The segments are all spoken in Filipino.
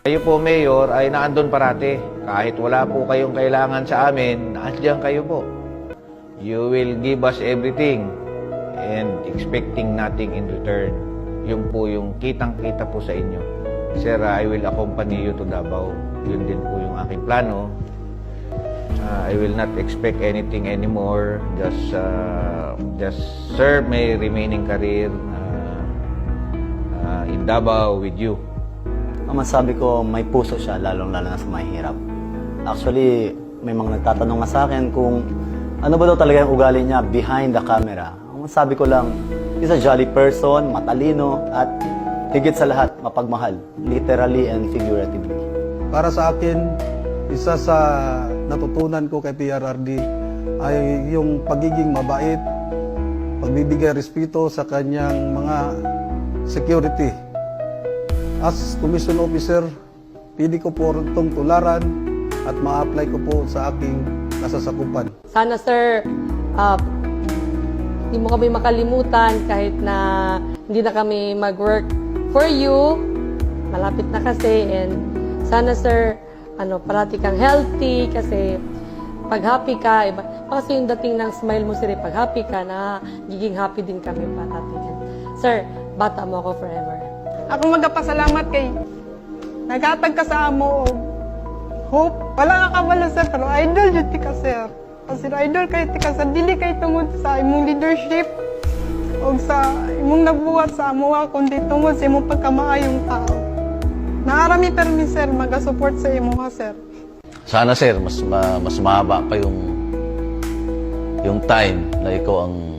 Kayo po, Mayor, ay naandun parati. Kahit wala po kayong kailangan sa amin, naandyan kayo po. You will give us everything and expecting nothing in return. Yun po yung kitang-kita po sa inyo. Sir, I will accompany you to Davao. Yun din po yung aking plano. I will not expect anything anymore. Just serve my remaining career in Davao with you. Ang masabi ko, may puso siya, lalong-lalo na sa mahihirap. Actually, may mga nagtatanong nga sa akin kung ano ba daw talaga yung ugali niya behind the camera. Ang masabi ko lang, he's a jolly person, matalino, at higit sa lahat, mapagmahal, literally and figuratively. Para sa akin, isa sa natutunan ko kay PRRD ay yung pagiging mabait, pagbibigay respeto sa kanyang mga security. As Commission Officer, pili ko po itong tularan at ma-apply ko po sa aking nasasakupan. Sana sir, hindi mo kami makalimutan kahit na hindi na kami mag-work for you. Malapit na kasi, and sana sir, parati kang healthy kasi pag happy ka, iba, kasi yung dating ng smile mo sir, pag happy ka na, giging happy din kami parati. Sir, bata mo ako forever. Ako magpasalamat kay nagatag ka sa amo og hope. Wala nga kabalo sir, pero idol yun ka sir. Kasi idol kayo tika sa dili kay tungod sa imong leadership o sa imong nabuhat sa amuha kundi tungod sa imong pagkamaayong tao. Naarami permi sir, mag-support sa imo ha sir. Sana sir, mas mahaba pa yung time na ikaw ang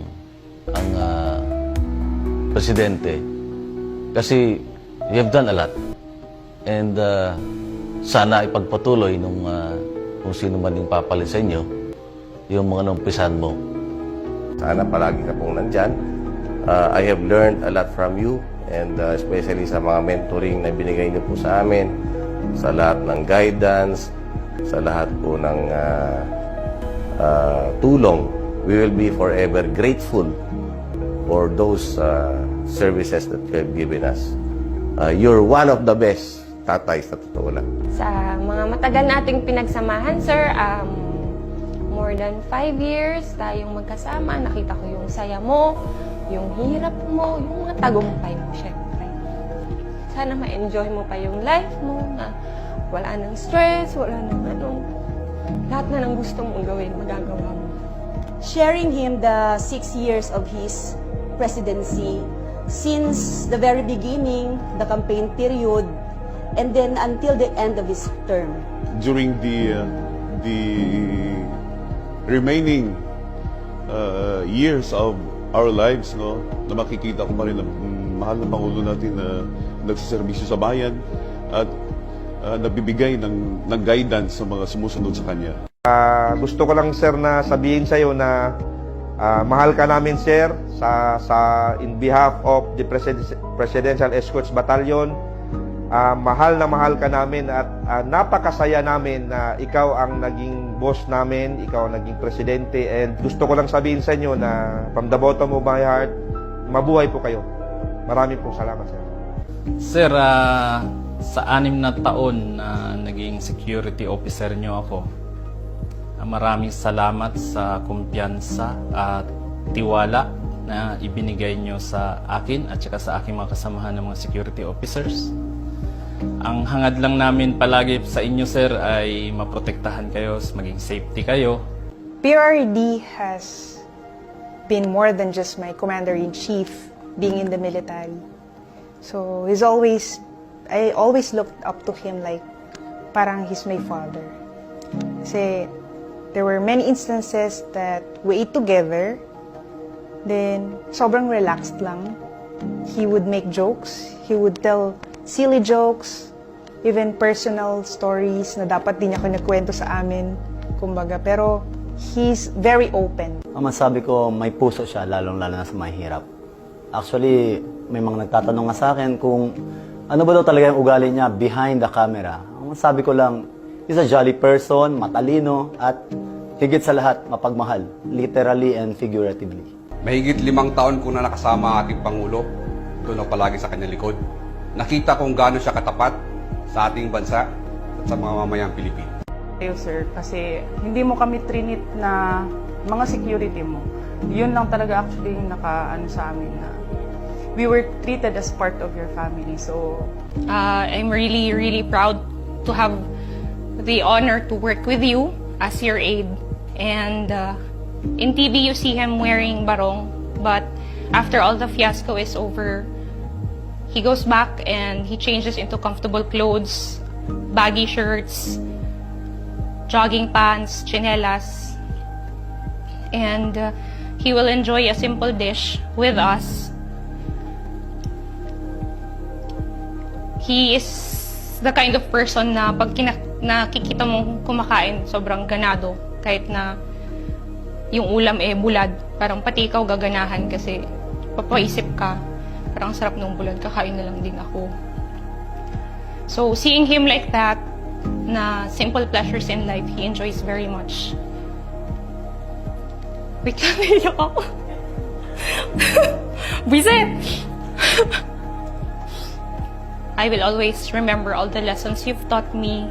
presidente. Kasi you have done a lot. And sana ipagpatuloy kung sino man yung papalit sa inyo, yung mga numpisan mo. Sana palagi ka pong nandyan. I have learned a lot from you, and especially sa mga mentoring na binigay niyo po sa amin, sa lahat ng guidance, sa lahat po ng tulong. We will be forever grateful for those services that you have given us. You're one of the best tatay sa totoo lang. Sa mga matagal nating pinagsamahan, sir, more than 5 years tayong magkasama. Nakita ko yung saya mo, yung hirap mo, yung mga tagumpay mo, syempre. Sana ma-enjoy mo pa yung life mo, na wala nang stress, wala nang lahat na ng gusto mong gawin, magagawa mo. Sharing him the 6 years of his presidency, since the very beginning, the campaign period, and then until the end of his term. During the remaining years of our lives, no, na makikita ko pa rin na mahal na Pangulo natin na nagsiservisyo sa bayan at nabibigay ng guidance sa mga sumusunod sa kanya. Gusto ko lang sir na sabihin sa iyo na mahal ka namin sir in behalf of the Presidential Escorts Battalion. Mahal na mahal ka namin at napakasaya namin na ikaw ang naging boss namin, ikaw ang naging presidente, and gusto ko lang sabihin sa inyo na from the bottom of my heart, mabuhay po kayo. Maraming pong salamat sir. Sir, sa 6 na taon na naging security officer nyo ako, maraming salamat sa kumpiyansa at tiwala na ibinigay nyo sa akin at saka sa aking mga kasamahan ng mga security officers. Ang hangad lang namin palagi sa inyo, sir, ay maprotektahan kayo, maging safety kayo. PRRD has been more than just my commander-in-chief being in the military. So I always looked up to him like parang he's my father. Kasi there were many instances that we ate together, then sobrang relaxed lang. He would make jokes, he would tell silly jokes, even personal stories na dapat din niya kinikwento sa amin, kumbaga. Pero he's very open. Ang masabi ko, may puso siya, lalong-lalo na sa mahihirap. Actually, may mga nagtatanong nga sa akin kung ano ba daw talaga yung ugali niya behind the camera. Ang masabi ko lang, he's a jolly person, matalino, at higit sa lahat, mapagmahal, literally and figuratively. Mahigit 5 taon ko na nakasama ang aking Pangulo. Doon ako palagi sa kanyang likod. Nakita kung gaano siya katapat sa ating bansa at sa mga mamayang Pilipino. Kayo, sir, kasi hindi mo kami trinit na mga security mo. Yun lang talaga actually yung nakaano sa amin na we were treated as part of your family. So, I'm really, really proud to have the honor to work with you as your aide. And in TV, you see him wearing barong, but after all the fiasco is over, he goes back and he changes into comfortable clothes, baggy shirts, jogging pants, chinelas, and he will enjoy a simple dish with us. He is the kind of person na pag nakikita mong kumakain, sobrang ganado. Kahit na yung ulam bulad, parang pati ikaw gaganahan kasi papaisip ka, parang sarap ng bulad, kakain na lang din ako. So, seeing him like that, na simple pleasures in life, he enjoys very much. Wait lang, naiyak ako. Bisit! I will always remember all the lessons you've taught me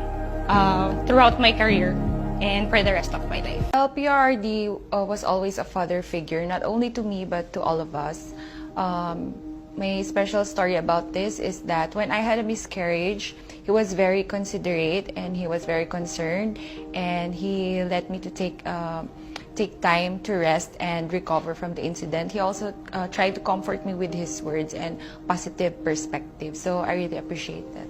throughout my career and for the rest of my life. PRRD was always a father figure, not only to me but to all of us. My special story about this is that when I had a miscarriage, he was very considerate and he was very concerned, and he let me to take time to rest and recover from the incident. He also tried to comfort me with his words and positive perspective. So I really appreciate that.